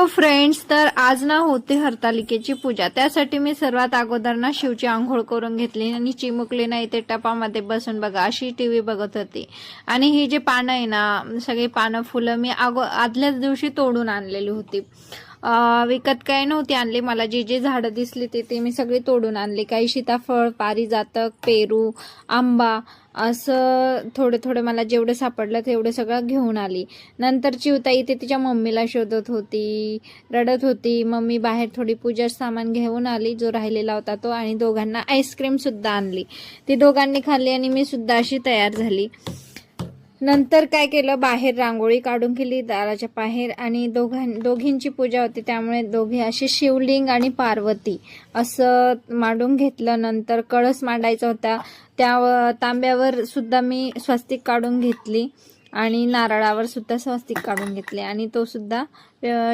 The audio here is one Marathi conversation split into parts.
फ्रेंड्स, तर आज ना होती हरतालिकेची पूजा। त्यासाठी मी सर्वात अगोदर ना शिवची आंघोळ करून घेतली आणि चिमुकली ना इथे टपामध्ये बसून बघा अशी टीव्ही बघत होती। आणि ही जे पानं आहे ना, सगळी पानं फुलं मी आदल्याच दिवशी तोडून आणलेली होती। विकत काय नव्हती आणली, मला जी जी झाडं दिसली ते मी सगळी तोडून आणली। काही सीताफळ, पारिजातक, पेरू, आंबा असं थोडे थोडे मला जेवढे सापडलं तेवढे सगळं घेऊन आली। नंतर चिवताई इथे तिच्या मम्मीला शोधत होती, रडत होती। मम्मी बाहेर थोडी पूजा सामान घेऊन आली जो राहिलेला होता तो, आणि दोघांना आईस्क्रीम सुद्धा आणली। ती दोघांनी खाल्ली आणि मी सुद्धा अशी तयार झाली। नंतर काय केलं, बाहेर रांगोळी काढून केली दाराच्या बाहेर, आणि दोघींची पूजा होती त्यामुळे दोघे असे शिवलिंग आणि पार्वती असं मांडून घेतलं। नंतर कळस मांडायचा होता, त्या तांब्यावर सुद्धा मी स्वस्तिक काढून घेतली आणि नारळावर सुद्धा स्वस्तिक काढून घेतले आणि तो सुद्धा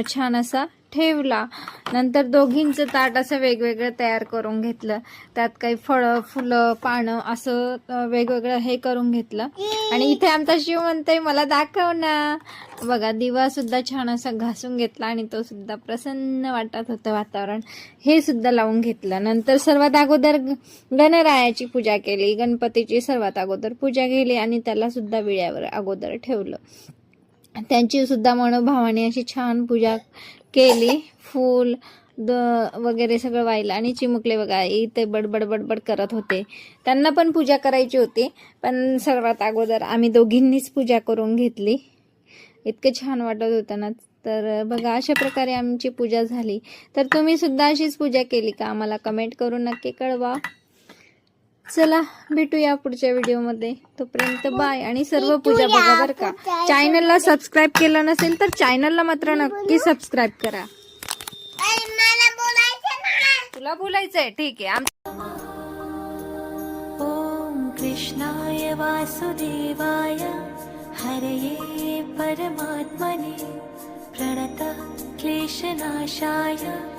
छान असा ठेवला। नंतर दोघींचं ताट असं वेगवेगळं तयार करून घेतलं, त्यात काही फळं, फुलं, पानं असं वेगवेगळं हे करून घेतलं। आणि इथे आमचा शिव म्हणतोय मला दाखव ना, बघा दिवा सुद्धा छान असा घासून घेतला आणि तो सुद्धा प्रसन्न वाटत होतं वातावरण, हे सुद्धा लावून घेतलं। नंतर सर्वात अगोदर गणरायाची पूजा केली, गणपतीची सर्वात अगोदर पूजा केली आणि त्याला सुद्धा विळ्यावर अगोदर ठेवलं। त्यांची सुद्धा मनोभावाने अशी छान पूजा केली, फूल वगैरे सगळं वाहिलं। आणि चिमुकले बघा इथे बडबड बडबड करत होते, त्यांना पण पूजा करायची होती, पण सर्वात अगोदर आम्ही दोघींनीच पूजा करून घेतली। इतकं छान वाटत होतं ना। तर बघा अशा प्रकारे आमची पूजा झाली। तर तुम्ही सुद्धा अशीच पूजा केली का, आम्हाला कमेंट करून नक्की कळवा। चला भेटूया पुढच्या व्हिडिओमध्ये, तोपर्यंत बाय। आणि सर्व पूजा बघा बरं का। चॅनलला सबस्क्राईब केलं नसेल तर चॅनलला मात्र नक्की सबस्क्राईब करा। तुला बोलायचंय, ठीक आहे। ओम कृष्णाय वासुदेवाय हरये परमात्मने प्रणतः क्लेशनाशाय